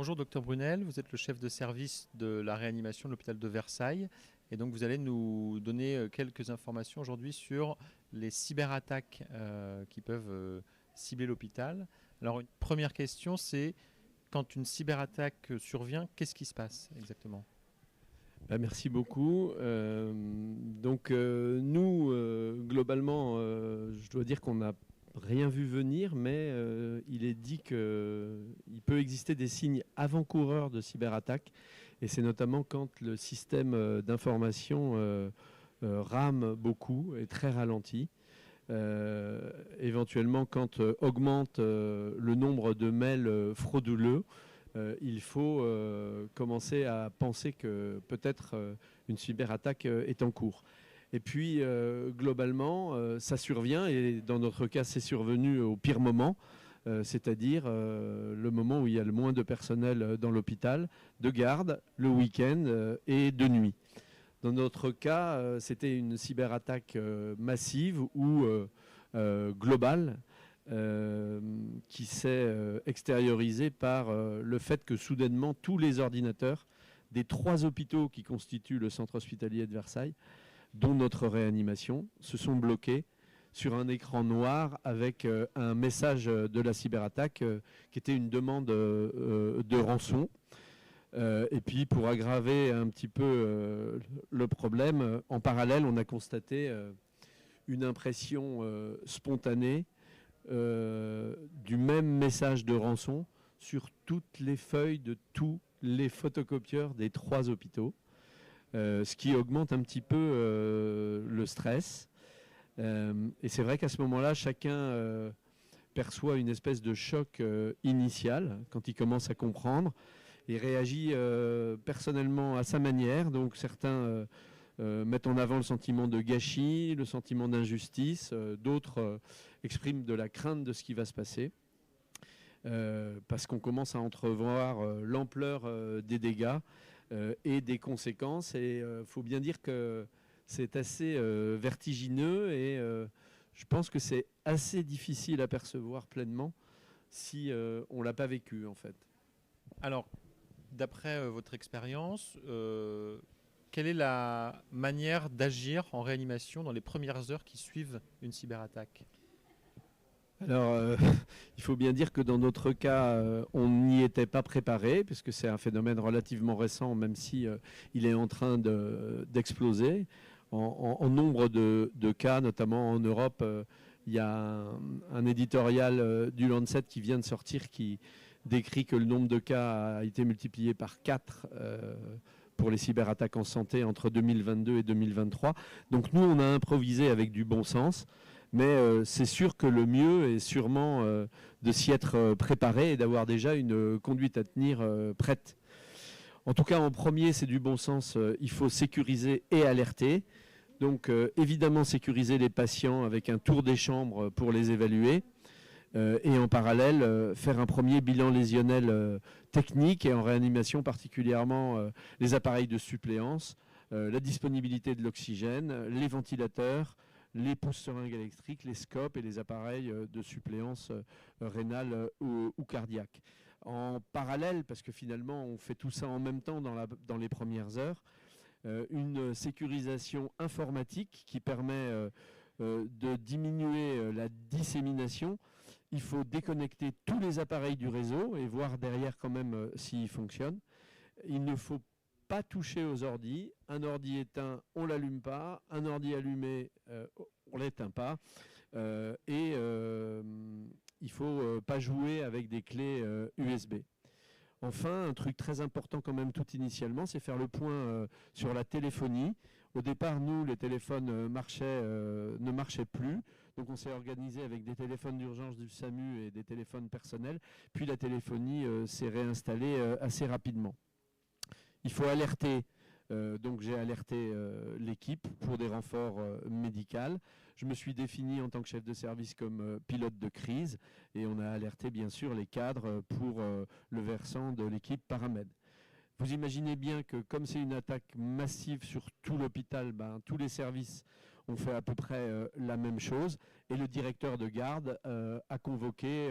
Bonjour Docteur Brunel, vous êtes le chef de service de la réanimation de l'hôpital de Versailles et donc vous allez nous donner quelques informations aujourd'hui sur les cyberattaques qui peuvent cibler l'hôpital. Alors une première question, c'est quand une cyberattaque survient, qu'est-ce qui se passe exactement ? Merci beaucoup. Nous, globalement, je dois dire qu'on n'a rien vu venir, mais il est dit qu'il peut exister des signes avant-coureurs de cyberattaque, et c'est notamment quand le système d'information rame beaucoup, est très ralenti. Éventuellement, quand augmente le nombre de mails frauduleux, il faut commencer à penser que peut-être une cyberattaque est en cours. Et puis, globalement, ça survient, et dans notre cas, c'est survenu au pire moment, c'est-à-dire le moment où il y a le moins de personnel dans l'hôpital, de garde, le week-end et de nuit. Dans notre cas, c'était une cyberattaque massive ou globale, qui s'est extériorisée par le fait que soudainement tous les ordinateurs des 3 hôpitaux qui constituent le centre hospitalier de Versailles, dont notre réanimation, se sont bloqués sur un écran noir avec un message de la cyberattaque qui était une demande de rançon. Et puis pour aggraver un petit peu le problème, en parallèle on a constaté une impression spontanée du même message de rançon sur toutes les feuilles de tous les photocopieurs des 3 hôpitaux, ce qui augmente un petit peu le stress. Et c'est vrai qu'à ce moment-là, chacun perçoit une espèce de choc initial quand il commence à comprendre et réagit personnellement à sa manière. Donc certains mettent en avant le sentiment de gâchis, le sentiment d'injustice. D'autres expriment de la crainte de ce qui va se passer. Parce qu'on commence à entrevoir l'ampleur des dégâts et des conséquences. Et il faut bien dire que c'est assez vertigineux et je pense que c'est assez difficile à percevoir pleinement si on ne l'a pas vécu en fait. Alors, d'après votre expérience, quelle est la manière d'agir en réanimation dans les premières heures qui suivent une cyberattaque ? Alors, il faut bien dire que dans notre cas, on n'y était pas préparé, puisque c'est un phénomène relativement récent, même si il est en train d'exploser. En nombre de cas, notamment en Europe, il y a un éditorial du Lancet qui vient de sortir qui décrit que le nombre de cas a été multiplié par 4 pour les cyberattaques en santé entre 2022 et 2023. Donc nous, on a improvisé avec du bon sens. Mais c'est sûr que le mieux est sûrement de s'y être préparé et d'avoir déjà une conduite à tenir prête. En tout cas, en premier, c'est du bon sens. Il faut sécuriser et alerter. Donc, évidemment, sécuriser les patients avec un tour des chambres pour les évaluer. Et en parallèle, faire un premier bilan lésionnel technique et en réanimation particulièrement les appareils de suppléance, la disponibilité de l'oxygène, les ventilateurs, les pousse-seringues électriques, les scopes et les appareils de suppléance rénale ou cardiaque. En parallèle, parce que finalement on fait tout ça en même temps dans les premières heures, une sécurisation informatique qui permet de diminuer la dissémination. Il faut déconnecter tous les appareils du réseau et voir derrière quand même s'ils fonctionnent. Il ne faut pas toucher aux ordis. Un ordi éteint, on ne l'allume pas. Un ordi allumé, on ne l'éteint pas. Il ne faut pas jouer avec des clés USB. Enfin, un truc très important quand même tout initialement, c'est faire le point sur la téléphonie. Au départ, nous, les téléphones ne marchaient plus. Donc on s'est organisé avec des téléphones d'urgence du SAMU et des téléphones personnels. Puis la téléphonie s'est réinstallée assez rapidement. Il faut alerter, donc j'ai alerté l'équipe pour des renforts médicaux. Je me suis défini en tant que chef de service comme pilote de crise et on a alerté bien sûr les cadres pour le versant de l'équipe paramède. Vous imaginez bien que comme c'est une attaque massive sur tout l'hôpital, tous les services on fait à peu près la même chose. Et le directeur de garde a convoqué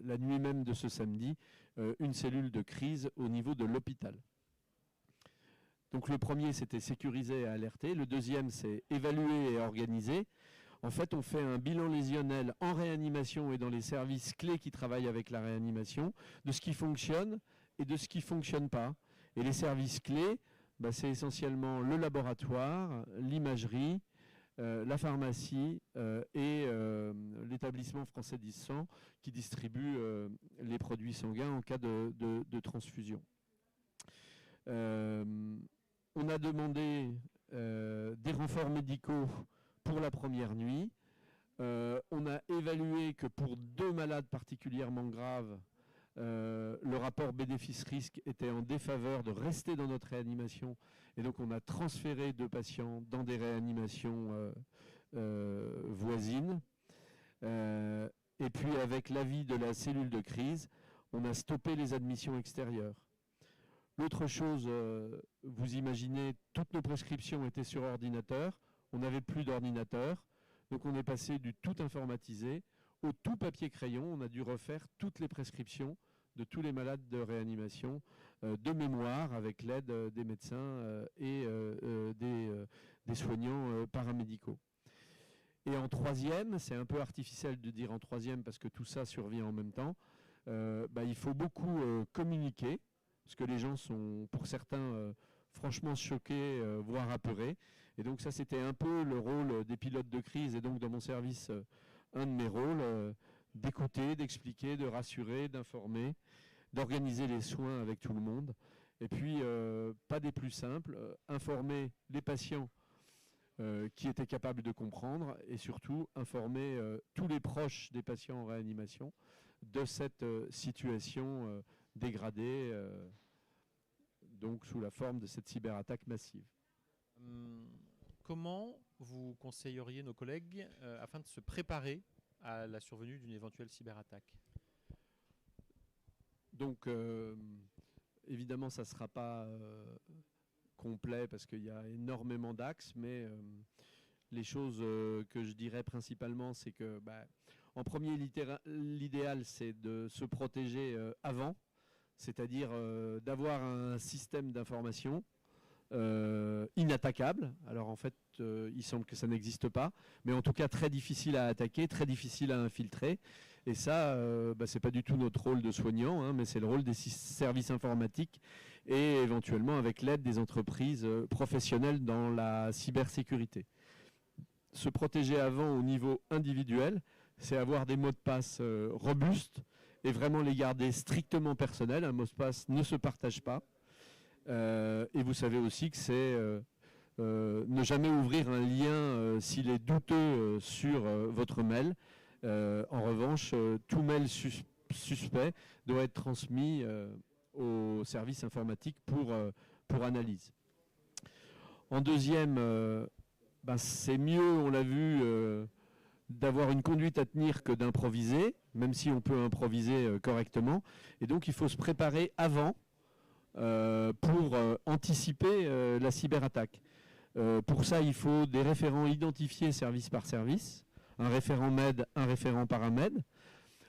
la nuit même de ce samedi une cellule de crise au niveau de l'hôpital. Donc le premier, c'était sécuriser et alerter. Le deuxième, c'est évaluer et organiser. En fait, on fait un bilan lésionnel en réanimation et dans les services clés qui travaillent avec la réanimation, de ce qui fonctionne et de ce qui ne fonctionne pas. Et les services clés, c'est essentiellement le laboratoire, l'imagerie, la pharmacie et l'établissement français du sang qui distribue les produits sanguins en cas de transfusion. On a demandé des renforts médicaux pour la première nuit. On a évalué que pour 2 malades particulièrement graves, le rapport bénéfice-risque était en défaveur de rester dans notre réanimation. Et donc on a transféré 2 patients dans des réanimations voisines. Et puis avec l'avis de la cellule de crise, on a stoppé les admissions extérieures. L'autre chose, vous imaginez, toutes nos prescriptions étaient sur ordinateur. On n'avait plus d'ordinateur. Donc on est passé du tout informatisé au tout papier crayon. On a dû refaire toutes les prescriptions de tous les malades de réanimation de mémoire avec l'aide des médecins et des soignants paramédicaux. Et en troisième, c'est un peu artificiel de dire en troisième parce que tout ça survient en même temps, il faut beaucoup communiquer. Parce que les gens sont, pour certains, franchement choqués, voire apeurés. Et donc ça, c'était un peu le rôle des pilotes de crise, et donc dans mon service, un de mes rôles, d'écouter, d'expliquer, de rassurer, d'informer, d'organiser les soins avec tout le monde. Et puis, pas des plus simples, informer les patients qui étaient capables de comprendre, et surtout informer tous les proches des patients en réanimation de cette situation dégradée, donc sous la forme de cette cyberattaque massive. Comment vous conseilleriez nos collègues afin de se préparer à la survenue d'une éventuelle cyberattaque? Donc, évidemment, ça ne sera pas complet parce qu'il y a énormément d'axes, mais les choses que je dirais principalement, c'est que, en premier, l'idéal, c'est de se protéger avant, c'est-à-dire d'avoir un système d'information inattaquable. Alors en fait, il semble que ça n'existe pas, mais en tout cas très difficile à attaquer, très difficile à infiltrer. Et ça, c'est pas du tout notre rôle de soignant, mais c'est le rôle des services informatiques et éventuellement avec l'aide des entreprises professionnelles dans la cybersécurité. Se protéger avant au niveau individuel, c'est avoir des mots de passe robustes et vraiment les garder strictement personnels. Un mot de passe ne se partage pas. Et vous savez aussi que c'est ne jamais ouvrir un lien s'il est douteux sur votre mail. En revanche, tout mail suspect doit être transmis au service informatique pour analyse. En deuxième, c'est mieux, on l'a vu, d'avoir une conduite à tenir que d'improviser, même si on peut improviser correctement. Et donc, il faut se préparer avant pour anticiper la cyberattaque. Pour ça, il faut des référents identifiés service par service, un référent MED, un référent paramed,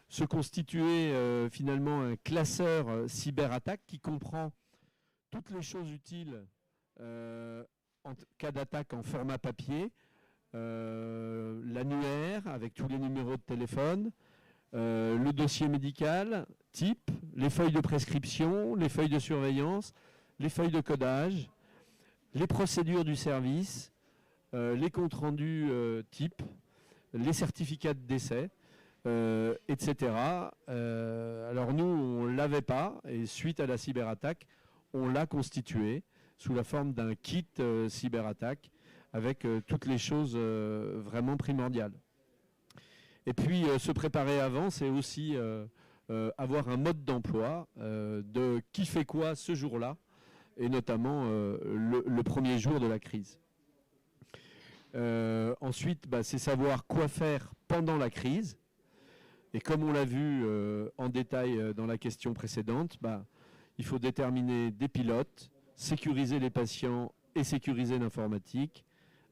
se constituer finalement un classeur cyberattaque qui comprend toutes les choses utiles en cas d'attaque en format papier, l'annuaire avec tous les numéros de téléphone, le dossier médical, type, les feuilles de prescription, les feuilles de surveillance, les feuilles de codage, les procédures du service, les comptes rendus type, les certificats de décès, etc. Alors nous, on ne l'avait pas, et suite à la cyberattaque, on l'a constitué sous la forme d'un kit cyberattaque avec toutes les choses vraiment primordiales. Et puis se préparer avant, c'est aussi avoir un mode d'emploi de qui fait quoi ce jour-là, et notamment le premier jour de la crise. Ensuite, c'est savoir quoi faire pendant la crise. Et comme on l'a vu en détail dans la question précédente, il faut déterminer des pilotes, sécuriser les patients et sécuriser l'informatique,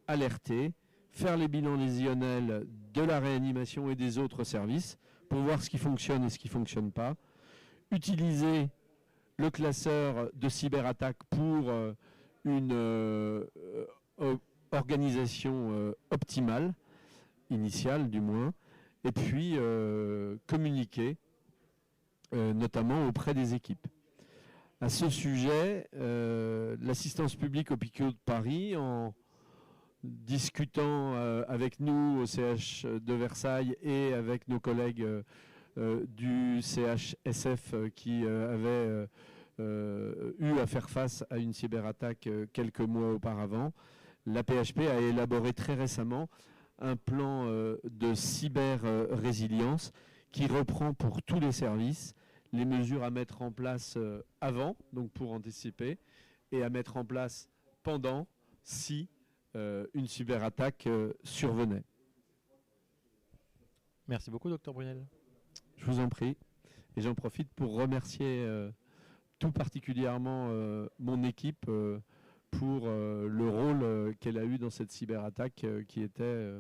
alerter, faire les bilans lésionnels de la réanimation et des autres services pour voir ce qui fonctionne et ce qui ne fonctionne pas, utiliser le classeur de cyberattaque pour une organisation optimale, initiale du moins, et puis communiquer, notamment auprès des équipes. À ce sujet, l'assistance publique hôpitaux de Paris, en discutant avec nous au CH de Versailles et avec nos collègues du CHSF qui avaient eu à faire face à une cyberattaque quelques mois auparavant, la PHP a élaboré très récemment un plan de cyber-résilience qui reprend pour tous les services les mesures à mettre en place avant, donc pour anticiper, et à mettre en place pendant si une cyberattaque survenait. Merci beaucoup, Dr Brunel. Je vous en prie. Et j'en profite pour remercier tout particulièrement mon équipe pour le rôle qu'elle a eu dans cette cyberattaque qui était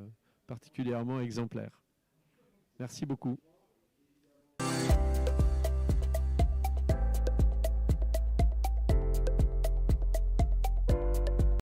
particulièrement exemplaire. Merci beaucoup.